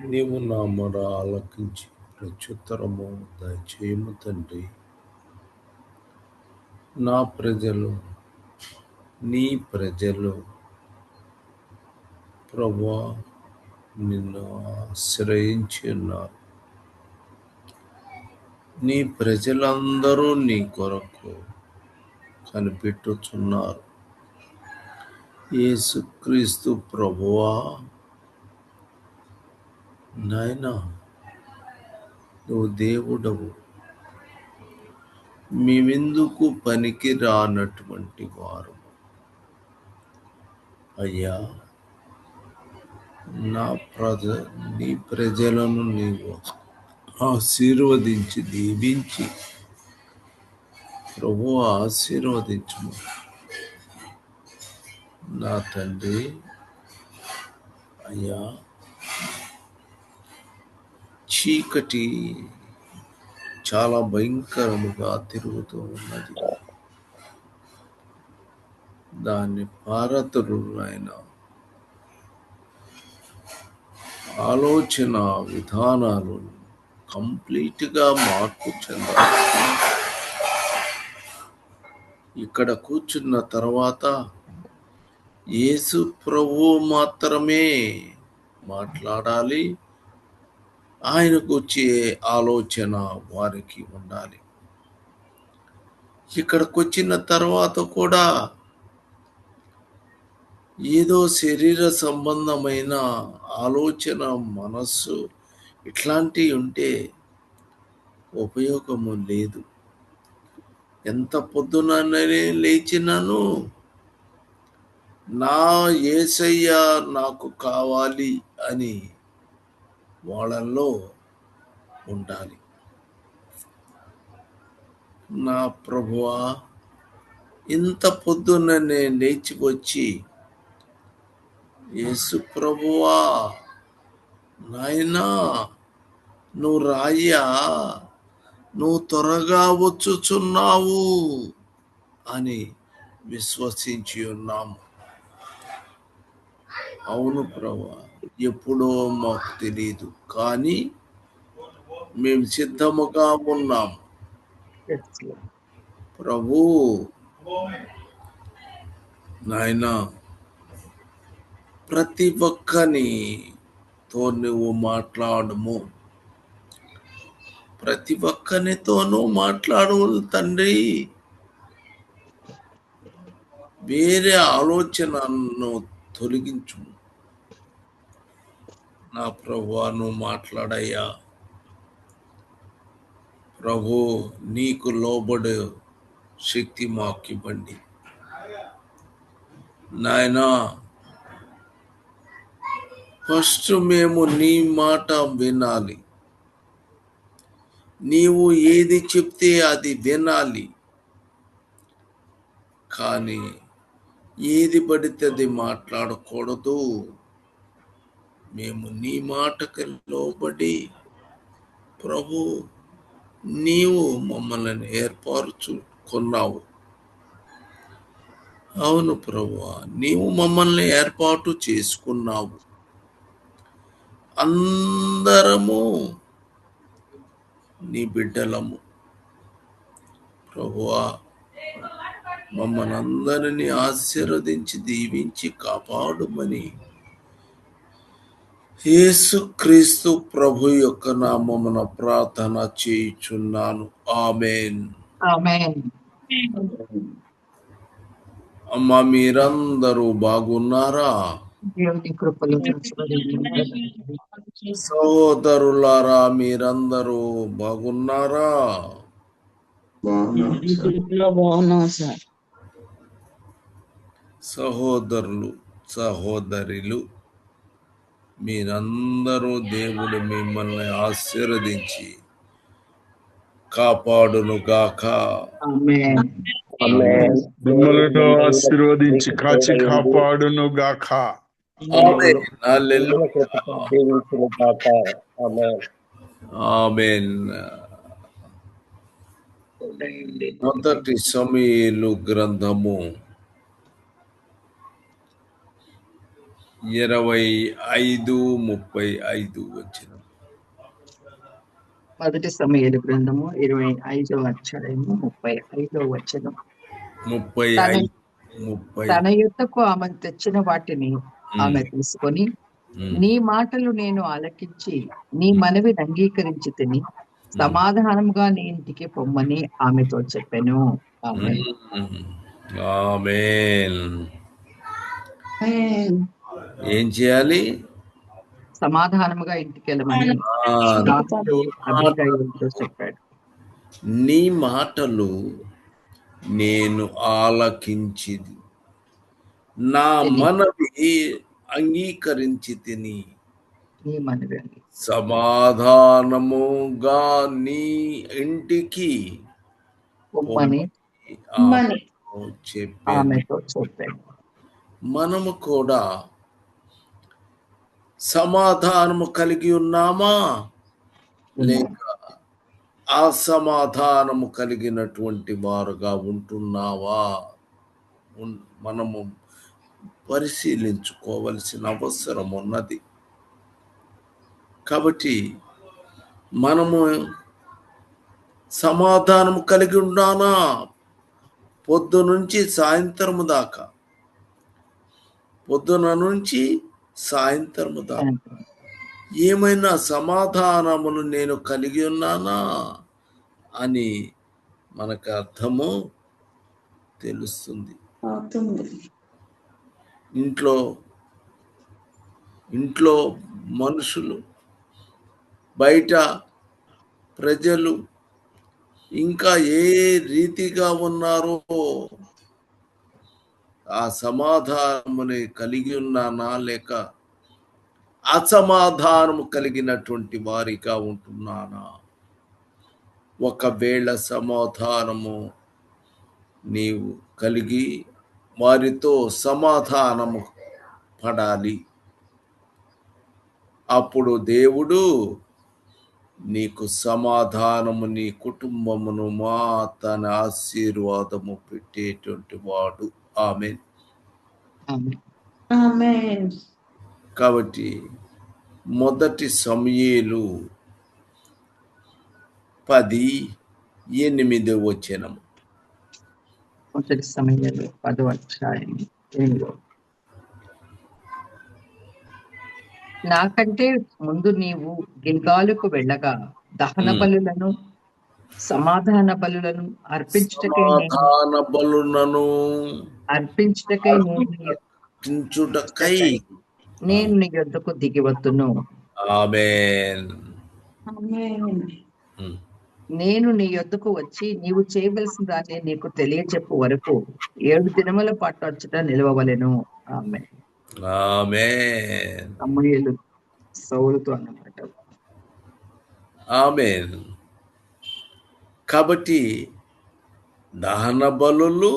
నీవు నా మొర ఆలకించి ప్రత్యుత్తరము దయచేయము తండ్రి. నా ప్రజలు నీ ప్రజలు ప్రభువా నిన్ను ఆశ్రయించి ఉన్నారు. నీ ప్రజలందరూ నీ కొరకు కనిపెట్టుచున్నారు. యేసుక్రీస్తు ప్రభువా, నాయనా నువ్వు దేవుడవు. మేమెందుకు పనికి రానటువంటి వారు అయ్యా. నీ ప్రజలను నీవు ఆశీర్వదించి దీవించి ప్రభువా ఆశీర్వదించుము నా తండ్రి. అయ్యా, చీకటి చాలా భయంకరముగా తిరుగుతూ ఉన్నది. దాన్ని పారతులు ఆయన ఆలోచన విధానాలు కంప్లీట్గా మార్పు చెందాలి. ఇక్కడ కూర్చున్న తర్వాత యేసు ప్రభువు మాత్రమే మాట్లాడాలి. ఆయనకు వచ్చే ఆలోచన వారికి ఉండాలి. ఇక్కడికి వచ్చిన తర్వాత కూడా ఏదో శరీర సంబంధమైన ఆలోచన, మనస్సు ఇట్లాంటివి ఉంటే ఉపయోగము లేదు. ఎంత పొద్దుననే లేచినాను నా యేసయ్య నాకు కావాలి అని వాళ్ళల్లో ఉండాలి. నా ప్రభువా, ఇంత పొద్దుననే లేచి వచ్చి యేసు ప్రభువా నాయనా నువ్వు రాయ్యా, నువ్వు త్వరగా వచ్చుచున్నావు అని విశ్వసించి ఉన్నాము. అవును ప్రభువా, ఎప్పుడో మాకు తెలియదు, కానీ మేము సిద్ధముగా ఉన్నాము. ప్రభు నాయనా, ప్రతి ఒక్కనితో నువ్వు మాట్లాడము. ప్రతి ఒక్కనితోనూ మాట్లాడు తండ్రి. వేరే ఆలోచనను తొలగించు నా ప్రభువా. నువ్వు మాట్లాడయ్యా ప్రభు. నీకు లోబడే శక్తి మాకు ఇవ్వండి నాయనా. ఫస్ట్ మేము నీ మాట వినాలి. నీవు ఏది చెప్తే అది వినాలి, కానీ ఏది పడితే అది మాట్లాడకూడదు. మేము నీ మాటకు లోబడి ప్రభు నీవు మమ్మల్ని ఏర్పరచుకున్నావు. అవును ప్రభువా, నీవు మమ్మల్ని ఏర్పాటు చేసుకున్నావు. అందరము నీ బిడ్డలము ప్రభువా. మమ్మల్ని అందరినీ ఆశీర్వదించి దీవించి కాపాడుమని యేసుక్రీస్తు ప్రభు యొక్క నామమున ప్రార్థన చేయుచున్నాను. ఆమేన్. అమ్మా, మీరందరూ బాగున్నారా? సహోదరులారా, మీరందరూ బాగున్నారా? సహోదరులు, సహోదరులు, మీరందరూ దేవుడు మిమ్మల్ని ఆశీర్వదించి కాపాడును గాక. మిమ్మల్ని ఆశీర్వదించి కాచి కాపాడును గాక. ఆమేన్. మొదటి సమూయేలు గ్రంథము 25:35 వచ్చిన. మొదటి సమూయేలు గ్రంథము 25వ అధ్యాయము 35వ వచనం. 30 తన యొద్దకు ఆమె తెచ్చిన వాటిని ఆమె తీసుకొని, నీ మాటలు నేను ఆలకించి నీ మనవిని అంగీకరించి తిని సమాధానంగా నీ ఇంటికి పొమ్మని ఆమెతో చెప్పాను. ఆమేన్. ఆమేన్. ఏం చేయాలి? సమాధానముగా ఇంటికి వెళ్ళమని దావీదు అబీగయీలుతో చెప్పాడు. నీ మాటలు నేను ఆలకించి నా మనవి అంగీకరించి తిని నీ మనవి సమాధానముగా నీ ఇంటికి పొమ్మని చెప్పాను. ఆమెతో చెప్పాడు. మనము కూడా సమాధానము కలిగి ఉన్నామా లేక అసమాధానము కలిగినటువంటి వారుగా ఉంటున్నావా? మనము పరిశీలించుకోవలసిన అవసరం ఉన్నది. కాబట్టి మనము సమాధానము కలిగి ఉన్నానా? పొద్దు నుంచి సాయంత్రము దాకా, పొద్దున నుంచి సాయంత్రము దాకా ఏమైనా సమాధానమును నేను కలిగి ఉన్నానా అని మనకు అర్థము తెలుస్తుంది. ఇంట్లో మనుషులు, బయట ప్రజలు ఇంకా ఏ రీతిగా ఉన్నారో ఆ సమాధానముని కలిగి ఉన్నానా లేక అసమాధానము కలిగినటువంటి వారిగా ఉంటున్నానా? ఒకవేళ సమాధానము నీవు కలిగి వారితో సమాధానము పడాలి. అప్పుడు దేవుడు నీకు సమాధానము, నీ కుటుంబమును తన ఆశీర్వాదము పెట్టేటువంటి వాడు. ఆమేన్. ఆమేన్. కాబట్టి మొదటి సమూయేలు 10:8 వచనము. మొదటి సమూయేలు 10వ అధ్యాయం 8. నాకంటే ముందు నీవు గిల్గాలుకు వెళ్ళగా దహన బలులను సమాధాన బలులను అర్పించుటకై నేను నీ యొద్దకు దిగివత్తును. ఆమేన్. నేను నీ యొద్దకు వచ్చి నీవు చేయవలసిన దాన్ని నీకు తెలియచెప్పు వరకు 7 దినముల పాటు అచ్చట నిలవవలెను. ఆమేన్. ఆమేన్. సమూయేలు సౌలుతో అన్నమాట. ఆమేన్. కాబట్టి దహన బలులు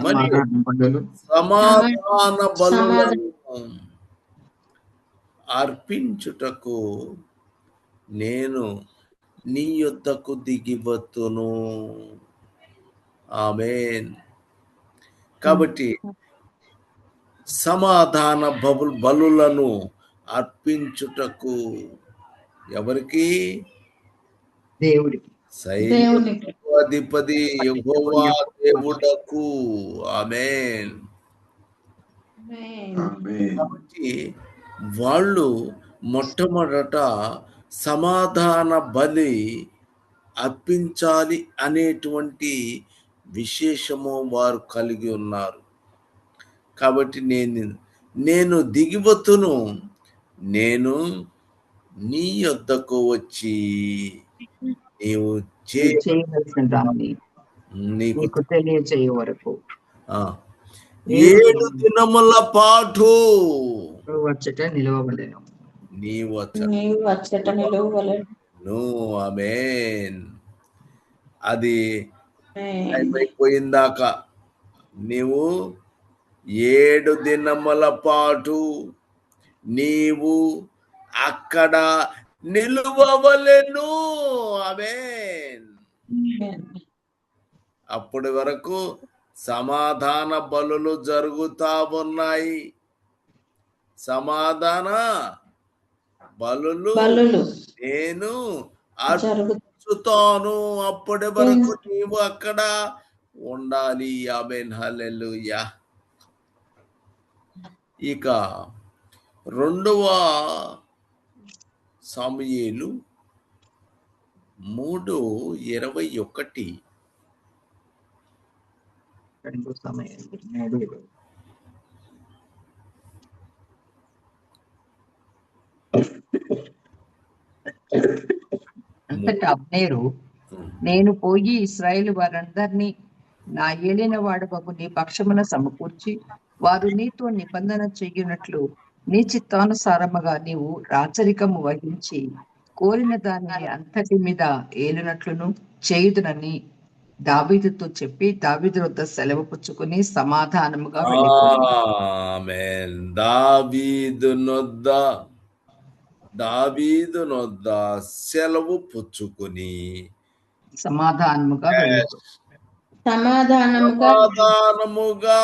మరియు సమాధాన బలులను అర్పించుటకు నేను నీ యొద్దకు దిగివత్తును. ఆమేన్. కాబట్టి సమాధాన బలులను అర్పించుటకు ఎవరికి? దేవుడికి, అధిపతి యెహోవా దేవుడకు. ఆమేన్. కాబట్టి వాళ్ళు మొట్టమొదట సమాధాన బలి అర్పించాలి అనేటువంటి విశేషము వారు కలిగి ఉన్నారు. కాబట్టి నేను దిగివత్తును, నేను నీ యొద్దకు వచ్చి నీవు చేయవలసిన దాన్ని నీకు తెలియజేయ వరకు 7 దినముల పాటు వచ్చట నిలవవలెను. నీవు వచ్చట నిలవవలెను. ఆమేన్. అది అయిపోయిందాక నీవు 7 దినముల పాటు నీవు అక్కడ నిలువవలెను. ఆమేన్. అప్పటి వరకు సమాధాన బలులు జరుగుతా ఉన్నాయి. సమాధాన బలులు బలులు నేను జరుగు అర్పిస్తాను. అప్పటి వరకు నీవు అక్కడ ఉండాలి. ఆమేన్. హల్లెలూయా. ఇక 2వ సమూయేలు 3:21. 2 సమూయేలు 3:20. అంతటా అబ్నేరు, నేను పోయి ఇశ్రాయేలు వారందరినీ నా ఏలిన వాడవకు నీ పక్షమున సమకూర్చి వారు నీతో నిబంధన చెయ్యునట్లు నీ చిత్తానుసారముగా నీవు రాచరికము వహించి కోరిన దానిని అంతటి మీద ఏలునట్లును చేయుదునని దావీదుతో చెప్పి దావీదు వద్ద సెలవు పుచ్చుకుని సమాధానముగా వెళ్ళిపోయాడు. ఆమేన్. దావీదునొద్ద సెలవు పుచ్చుకుని సమాధానముగా వెళ్ళిపోయాడు. సమాధానముగా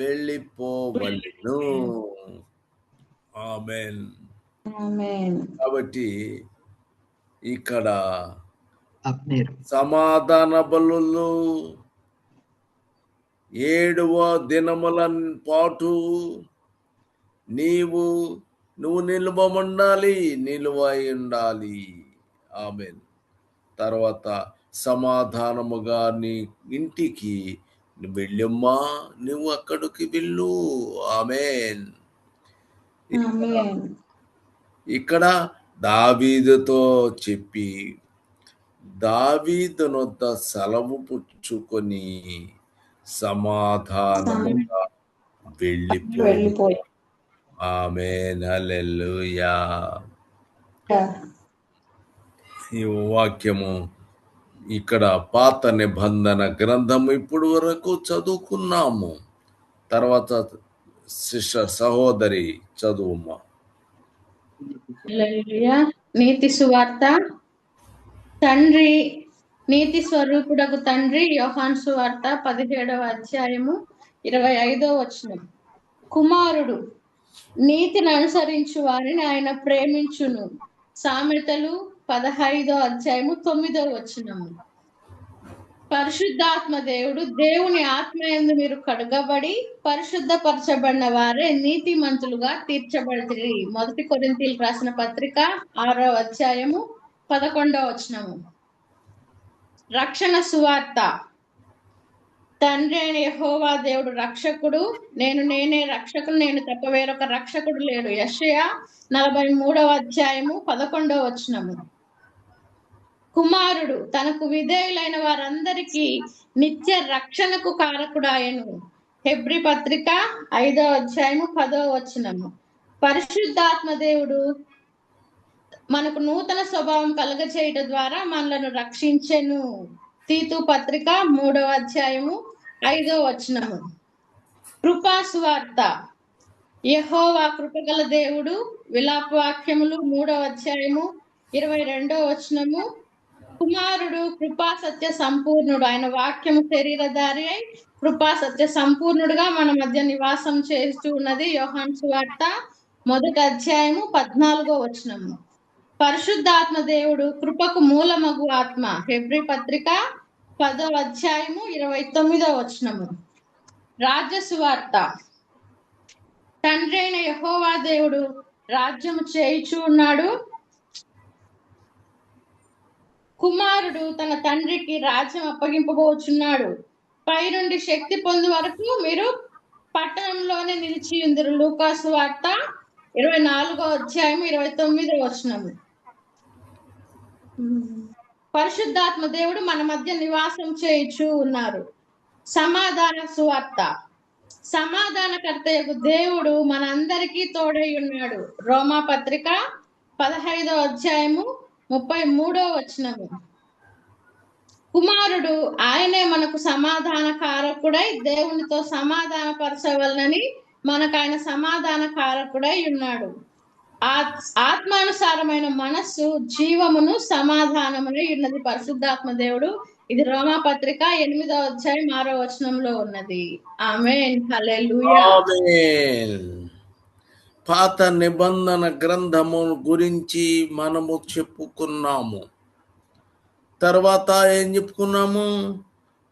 వెళ్ళిపోవలెను. ఆమేన్. కాబట్టి ఇక్కడ అబ్నేరు సమాధాన బలులు 7వ దినముల పాటు నువ్వు నిలువై ఉండాలి. ఆమేన్. తర్వాత సమాధానముగా నీ ఇంటికి వెళ్ళమ్మా, నువ్వు అక్కడికి వెళ్ళు. ఆమేన్. ఇక్కడ దావీదుతో చెప్పి దావీదునొద్ద సెలవు పుచ్చుకొని సమాధానముగా వెళ్ళిపోయి. ఆమేన్. హల్లెలూయా. ఈ వాక్యము ఇక్కడ పాత నిబంధన గ్రంథము ఇప్పుడు వరకు చదువుకున్నాము. తర్వాత సహోదరి చదువుమా. నీతి సువార్త. తండ్రి, నీతి స్వరూపుడకు తండ్రి యోహాను సువార్త 17వ అధ్యాయము 25వ వచనం. కుమారుడు నీతిని అనుసరించు వారిని ఆయన ప్రేమించును. సామెతలు 15వ అధ్యాయము 9వ వచనము. పరిశుద్ధాత్మ దేవుడు, దేవుని ఆత్మయందు మీరు కడుగబడి పరిశుద్ధపరచబడిన వారే నీతిమంతులుగా తీర్చబడితిరి. 1 కొరింథీయులకు రాసిన పత్రిక 6వ అధ్యాయము 11వ వచనము. రక్షణ సువార్త. తండ్రి అయిన యెహోవా దేవుడు రక్షకుడు, నేనే రక్షకుడు, నేను తప్ప వేరొక రక్షకుడు లేడు. యెషయా 43వ అధ్యాయము 11వ వచనము. కుమారుడు తనకు విధేయులైన వారందరికీ నిత్య రక్షణకు కారకుడాయను. హెబ్రీ పత్రిక 5వ అధ్యాయము 10వ వచనము. పరిశుద్ధాత్మ దేవుడు మనకు నూతన స్వభావం కలగచేయట ద్వారా మనలను రక్షించెను. తీతు పత్రిక 3వ అధ్యాయము 5వ వచనము. కృపా సువార్త. యెహోవా కృపగల దేవుడు. విలాప వాక్యములు 3వ అధ్యాయము 22వ వచనము. కుమారుడు కృపా సత్య సంపూర్ణుడు, ఆయన వాక్యము శరీరధారి అయి కృపా సత్య సంపూర్ణుడుగా మన మధ్య నివాసం చేస్తూ ఉన్నది. యోహాను సువార్త 1వ అధ్యాయము 14వ వచనము. పరిశుద్ధాత్మ దేవుడు కృపకు మూలమగు ఆత్మ. హెబ్రీ పత్రిక 10వ అధ్యాయము 29వ వచనము. రాజ్య సువార్త. తండ్రి అయిన యెహోవా దేవుడు రాజ్యము చేయుచూ ఉన్నాడు. కుమారుడు తన తండ్రికి రాజ్యం అప్పగింపబోచున్నాడు. పైనుండి శక్తి పొందు వరకు మీరు పట్టణంలోనే నిలిచి ఉందిరు. లూకా సువార్త 24వ అధ్యాయం 29వ వచనము. పరిశుద్ధాత్మ దేవుడు మన మధ్య నివాసం చేయుచూ ఉన్నారు. సమాధాన సువార్త. సమాధానకర్తయగు దేవుడు మనందరికీ తోడై ఉన్నాడు. రోమా పత్రిక 15వ అధ్యాయము 33వ వచనము. కుమారుడు ఆయనే మనకు సమాధాన కారకుడై దేవునితో సమాధాన పరచవలనని మనకు ఆయన సమాధాన కారకుడై ఉన్నాడు. ఆత్మానుసారమైన మనస్సు జీవమును సమాధానమును ఉన్నది పరిశుద్ధాత్మ దేవుడు. ఇది రోమా పత్రిక 8వ అధ్యాయం 6వ వచనంలో ఉన్నది. ఆమేన్. హల్లెలూయా. ఆమేన్. పాత నిబంధన గ్రంథము గురించి మనము చెప్పుకున్నాము. తర్వాత ఏం చెప్పుకున్నాము?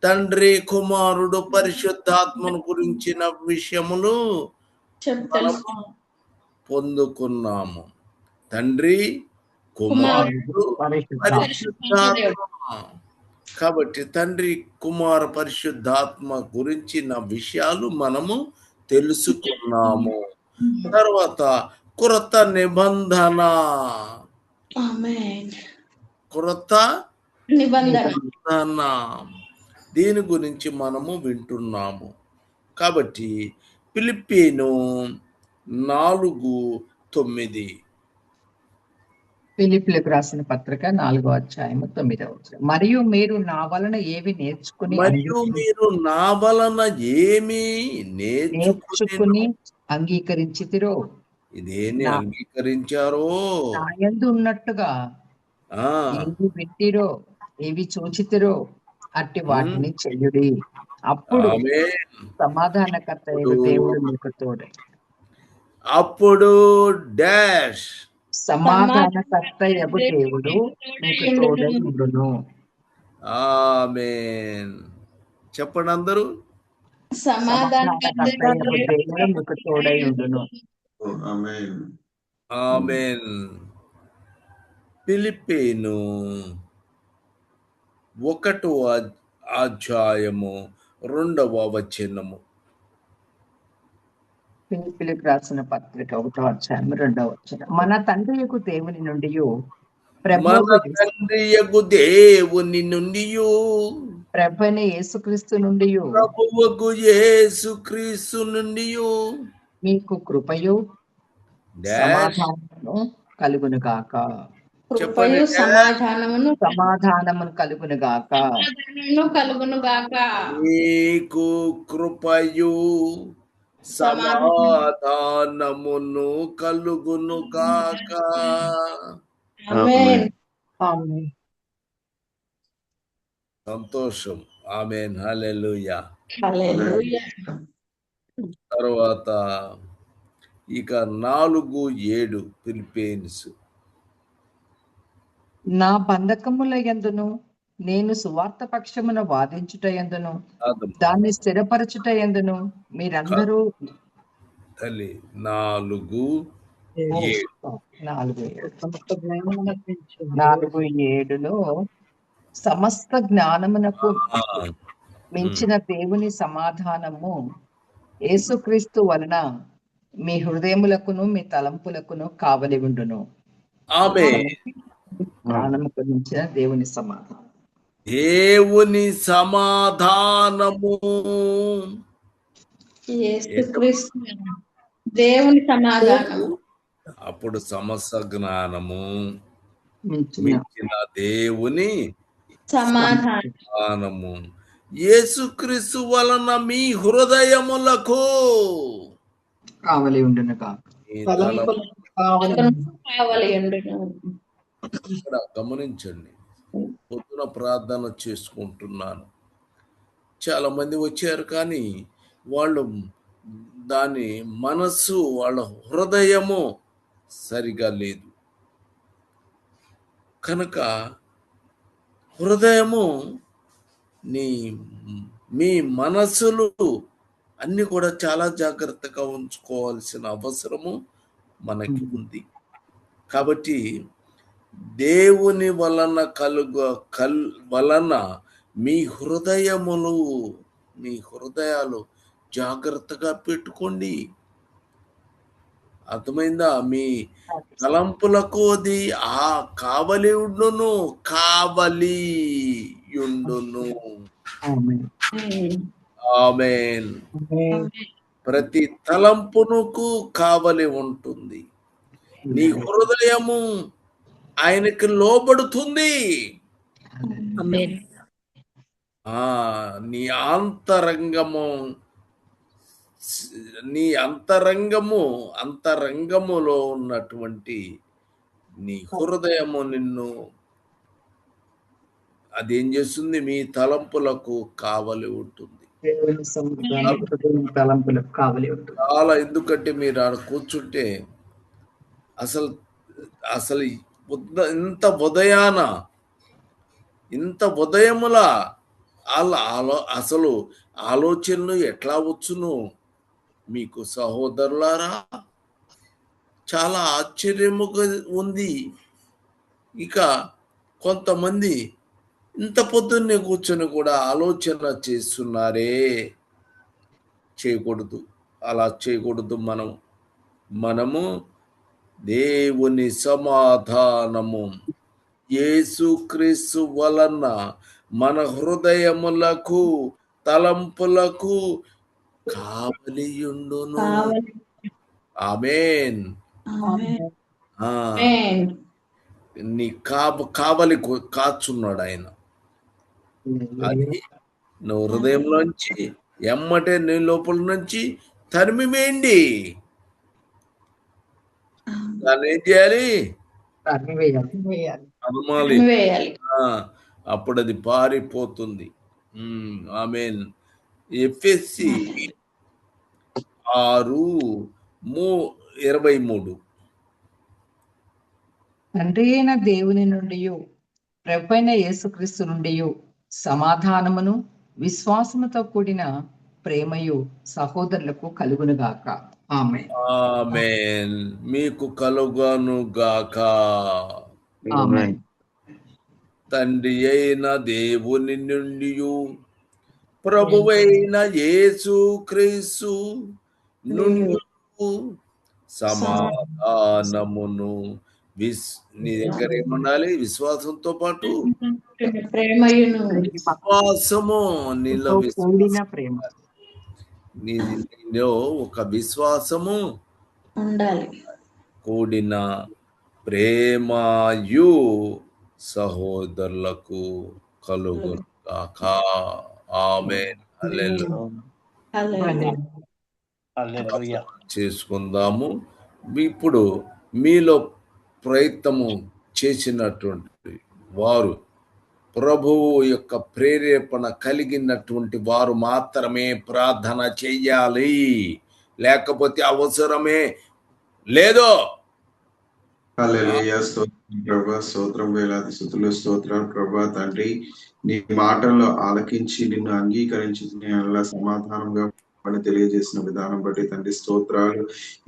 తండ్రి, కుమారుడు, పరిశుద్ధాత్మను గురించిన విషయములు మనము పొందుకున్నాము. తండ్రి, కుమారుడు, పరిశుద్ధాత్మ. కాబట్టి తండ్రి, కుమార, పరిశుద్ధాత్మ గురించిన విషయాలు మనము తెలుసుకున్నాము. తర్వాత క్రొత్త నిబంధన, క్రొత్త నిబంధన దీని గురించి మనము వింటున్నాము. కాబట్టి ఫిలిప్పీను 4:9. ఫిలిప్పీయులకు రాసిన పత్రిక 4వ అధ్యాయము 9వ వచనం. మరియు మీరు నా వలన ఏవి నేర్చుకుని అంగీకరించితిరో, ఇదేని అంగీకరించారో, నా యందు ఉన్నట్టుగా ఏవి వింటిరో, ఏవి చూచితిరో అట్టి వాటిని చెయ్యుడి. అప్పుడు సమాధానకర్త దేవుడు మీకు తోడై. అప్పుడు డాష్ సమాధానకర్త దేవుడు మీకు తోడై ఉండును. ఆమేన్. చెప్పండి అందరూ. సమాధానకర్త దేవుడు మీకు తోడై ఉండును. ఆమేన్. ఫిలిప్పీను 1వ అధ్యాయము 2వ వచనము. ఫిలిప్పీయులకు రాసిన పత్రిక 1వ అధ్యాయం 2వ వచనం. మన తండ్రి యొక్క దేవుని నుండి ప్రభువైన యేసుక్రీస్తు నుండి మీకు కృపయు సమాధానమును కలుగును గాక. సమాధానమును కలుగును గాక. మీకు కృపయు సమాధానమును కలుగును గాక. సంతోషం. ఆమేన్. హల్లెలూయా. తర్వాత ఇక 4:7 ఫిలిప్పీన్స్. నా బంధకముల యందును నేను సువార్త పక్షమున వాదించుట యందును దాన్ని స్థిరపరచుట యందును మీరందరూ 4:7 సమస్త జ్ఞానమునకు మించిన దేవుని సమాధానము యేసుక్రీస్తు వలన మీ హృదయములకును మీ తలంపులకును కావలి ఉండును. ఆమేన్. జ్ఞానముకు మించిన దేవుని సమాధానం, దేవుని సమాధానము, దేవుని సమాధానము, అప్పుడు సమస్త జ్ఞానము మించిన దేవుని సమాధానము యేసుక్రీస్తు వలన మీ హృదయములకు కావలి ఉండును. ఇక్కడ గమనించండి. పొద్దున ప్రార్థన చేసుకుంటున్నాను. చాలా మంది వచ్చారు, కానీ వాళ్ళు దాని మనస్సు, వాళ్ళ హృదయము సరిగా లేదు. కనుక హృదయము, మీ మనస్సులు అన్ని కూడా చాలా జాగ్రత్తగా ఉంచుకోవాల్సిన అవసరము మనకి ఉంది. కాబట్టి దేవుని వలన వలన మీ హృదయాలు జాగ్రత్తగా పెట్టుకోండి. అర్థమైందా? మీ తలంపులకు అది కావలి ఉండును. ఆమేన్. ప్రతి తలంపునకు కావలి ఉంటుంది. నీ హృదయము ఆయనకి లోబడుతుంది. నీ అంతరంగములో ఉన్నటువంటి నీ హృదయము నిన్ను అదేం చేస్తుంది? మీ తలంపులకు కావలి ఉంటుంది. దేవుని సముద్రాన్ని హృదయం తలంపులకు కావలి ఉంటుంది. చాలా, ఎందుకంటే మీరు ఆడ కూర్చుంటే అసలు అసలు ఇంత ఉదయముల అసలు ఆలోచనలు ఎట్లా వచ్చును మీకు సహోదరులారా? చాలా ఆశ్చర్యముగా ఉంది. ఇక కొంతమంది ఇంత పొద్దున్నే కూర్చొని కూడా ఆలోచన చేస్తున్నారే. చేయకూడదు, అలా చేయకూడదు. మనము దేవుని సమాధానము యేసుక్రీస్తు వలన మన హృదయములకు తలంపులకు కావలియుండును. ఆమేన్. నీ కావలి కాచున్నాడు ఆయన. అది నువ్వు హృదయంలోంచి ఎమ్మటే నీ లోపల నుంచి తరిమివేయండి. దాన్ని ఏం చేయాలి? తరమాలి. అప్పుడు అది పారిపోతుంది. ఆమేన్. ఎఫెసీ 6:23. తండ్రి అయిన దేవుని నుండి ప్రభువైన యేసుక్రీస్తు నుండి సమాధానమును విశ్వాసముతో కూడిన ప్రేమయు సహోదరులకు కలుగునుగాక. ఆమేన్. ఆమేన్. మీకు కలుగునుగాక. ఆమేన్. తండ్రి అయిన దేవుని నుండి ప్రభువైన యేసుక్రీస్తు నుండి సమాధానమును నీ దగ్గర ఏముండాలి? విశ్వాసంతో పాటు విశ్వాసము. నీలో ప్రేమ, నీలో ఒక విశ్వాసము ఉండాలి. కూడిన ప్రేమయు సహోదరులకు కలుగుగాక. ఆమేన్. హల్లెలూయా. చేసుకుందాము. ఇప్పుడు మీలో ప్రయత్నము చేసినటువంటి వారు, ప్రభువు యొక్క ప్రేరేపణ కలిగినటువంటి వారు మాత్రమే ప్రార్థన చెయ్యాలి. లేకపోతే అవసరమే లేదు. హల్లెలూయా. స్తోత్రం ప్రభా, స్తోత్రం, వేలాది స్తుతులు, స్తోత్రాలు ప్రభా. తండ్రి, నీ మాటల్లో ఆలకించి నిన్ను అంగీకరించి సమాధానంగా తెలియజేసిన విధానం బట్టి తండ్రి స్తోత్రాలు.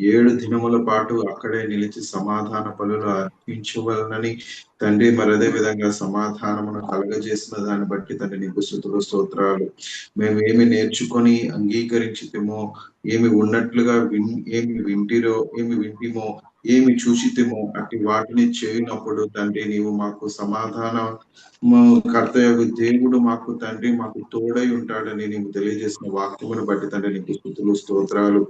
7 దినముల పాటు అక్కడే నిలిచి సమాధాన పనులు అర్పించవలనని తండ్రి, మరి అదే విధంగా సమాధానమును కలగజేసిన దాన్ని బట్టి తండ్రి నీకు స్తుతులు, స్తోత్రాలు. మేము ఏమి నేర్చుకొని అంగీకరించితేమో, ఏమి ఉన్నట్లుగా ఏమి వింటిమో, ఏమి చూసితేమో అట్టి వాటిని చేయనప్పుడు తండ్రి నీవు మాకు సమాధానం కర్తయ్య దేవుడు మాకు తండ్రి మాకు తోడై ఉంటాడని నీవు తెలియజేసిన వాక్యమును బట్టి తండ్రి నీకు స్తుతులు, స్తోత్రాలు.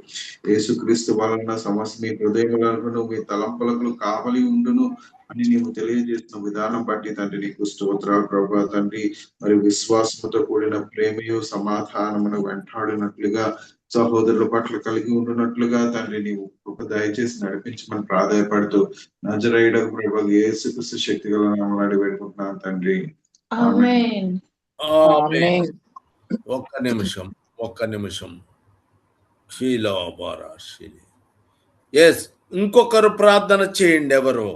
యేసుక్రీస్తు వలన సమస్త మీ హృదయములను మీ తలంపులకు కావలి ఉండును అని నీవు తెలియజేసిన విధానం బట్టి తండ్రి నీకు స్తోత్రాలు ప్రభా. తండ్రి, మరి విశ్వాసముతో కూడిన ప్రేమయు సమాధానమును వెంటాడినట్లుగా సహోదరుల పట్ల కలిగి ఉంటున్నట్లుగా తండ్రి నీవు కృప దయచేసి నడిపించమని ప్రాధాయపడుతూ నజరేయుడకు ప్రభు యేసుక్రీస్తు శక్తి గల నామములో వేడుకుంటున్నాను తండ్రి. ఆమేన్. ఒక్క నిమిషం. ఎస్, ఇంకొకరు ప్రార్థన చేయండి. ఎవరు?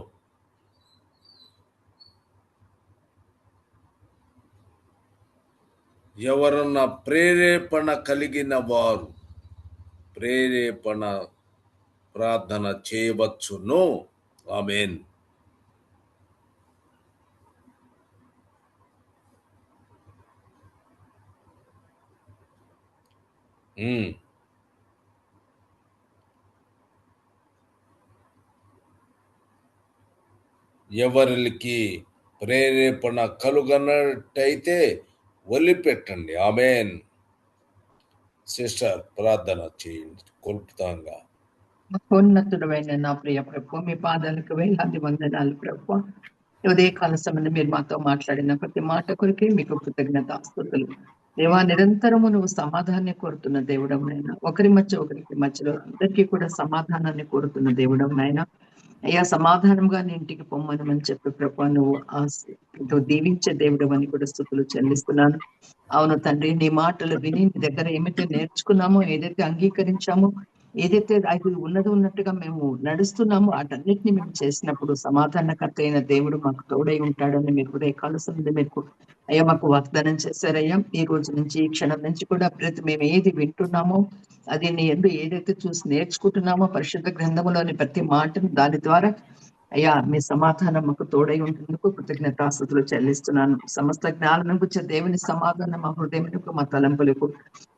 ఎవరన్నా ప్రేరేపణ కలిగిన వారు ప్రేరేపణ ప్రార్థన చేయవచ్చును. ఆమేన్. ఎవరికి ప్రేరేపణ కలుగనట్టయితే వదిలిపెట్టండి. ఆమేన్. సిస్టర్ ప్రార్థన చేయండి కొల్పుతాంగా. ఉన్నతుడమైన నా ప్రియ ప్రభు, మీ పాదాలకు వేలాది వందనాలు ప్రభు. ఉదయకాల సమయంలో మీరు మాతో మాట్లాడిన ప్రతి మాట కొరికే మీకు కృతజ్ఞతాస్తుతులు దేవా. నిరంతరము నువ్వు సమాధానాన్ని కోరుతున్న దేవుడం నాయన. ఒకరికి మధ్యలో అందరికీ కూడా సమాధానాన్ని కోరుతున్న దేవుడం నాయన. అయ్యా సమాధానంగా నీ ఇంటికి పొమ్మనమని చెప్పి ప్రభా నువ్వు దీవించే దేవుడు అని కూడా స్తుతులు చెల్లిస్తున్నాను. అవును తండ్రి, నీ మాటలు విని నీ దగ్గర ఏమైతే నేర్చుకున్నామో, ఏదైతే అంగీకరించామో, ఏదైతే అది ఉన్నట్టుగా మేము నడుస్తున్నామో వాటన్నిటిని మేము చేసినప్పుడు సమాధానకర్త అయిన దేవుడు మాకు తోడై ఉంటాడని మీరు కూడా కాలసం మీకు అయ్యా మాకు వాగ్దానం చేశారయ్యా. ఈ రోజు నుంచి ఈ క్షణం నుంచి కూడా మేము ఏది వింటున్నామో అది నీ యందు ఏదైతే చూసి నేర్చుకుంటున్నామో పరిశుద్ధ గ్రంథములోని ప్రతి మాటను దాని ద్వారా అయ్యా మీ సమాధానం మాకు తోడై ఉంటున్నందుకు కృతజ్ఞతాస్తుతులు చెల్లిస్తున్నాను. సమస్త జ్ఞానం గురించి దేవుని సమాధానం మా హృదయములకు మా తలంపులకు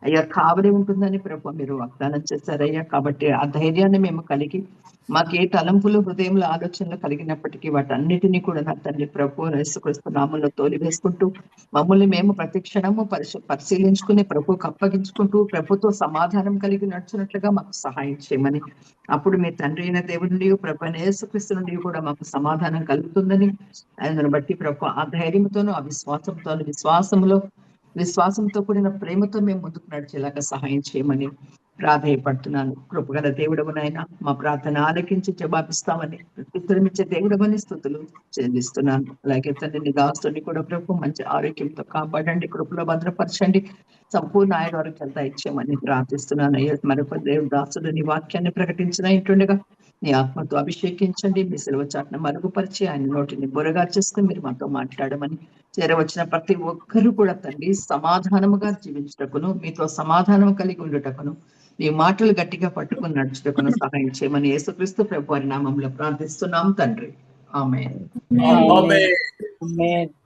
అయ్యా కావలి ఉంటుందని ప్రభు మీరు వాగ్దానం చేశారయ్యా. కాబట్టి ఆ ధైర్యాన్ని మేము కలిగి మాకు ఏ తలంపులు హృదయంలో ఆలోచనలు కలిగినప్పటికీ వాటన్నిటినీ కూడా నా తండ్రి ప్రభు యేసుక్రీస్తు నామంలో తోలివేసుకుంటూ మమ్మల్ని మేము ప్రతి క్షణము పరిశీలించుకుని ప్రభుకు అప్పగించుకుంటూ ప్రభుతో సమాధానం కలిగి నడుచున్నట్లుగా మాకు సహాయం చేయమని, అప్పుడు మీ తండ్రి అయిన దేవుడి నుండి ప్రభు యేసుక్రీస్తు నుండి కూడా మాకు సమాధానం కలుగుతుందని ఆయనను బట్టి ప్రభు ఆ ధైర్యంతోనూ ఆ విశ్వాసంతో కూడిన ప్రేమతో మేము ముందుకు నడిచేలాగా సహాయం చేయమని ప్రాధాయపడుతున్నాను. కృపగల దేవుడవనైనా మా ప్రార్థన ఆలకించి జవాబిస్తామని ప్రత్యుత్తరమిచ్చే దేవుడవని స్తుతులు చెల్లిస్తున్నాను. అలాగే తండ్రి దాస్తుని కూడా ప్రభు మంచి ఆరోగ్యంతో కాపాడండి, కృపలో భద్రపరచండి, సంపూర్ణ ఆరోగ్యాలతో ఇచ్చామని ప్రార్థిస్తున్నాను. అయ్యా మరొక దేవుడు దాస్తుడు నీ వాక్యాన్ని ప్రకటించిన ఇంటుండగా నీ ఆత్మతో అభిషేకించండి, మీ సెలవు చాటును మరుగుపరిచి ఆయన నోటిని బొరగా చేసుకుని మీరు మాతో మాట్లాడమని, చేరవచ్చిన ప్రతి ఒక్కరూ కూడా తండ్రి సమాధానముగా జీవించుటకును మీతో సమాధానం కలిగి ఉండుటకును మీ మాటలు గట్టిగా పట్టుకుని నడుచుటకును సహాయం చేయమని యేసుక్రీస్తు ప్రభు వారి నామంలో ప్రార్థిస్తున్నాం తండ్రి. ఆమేన్. ఆమేన్.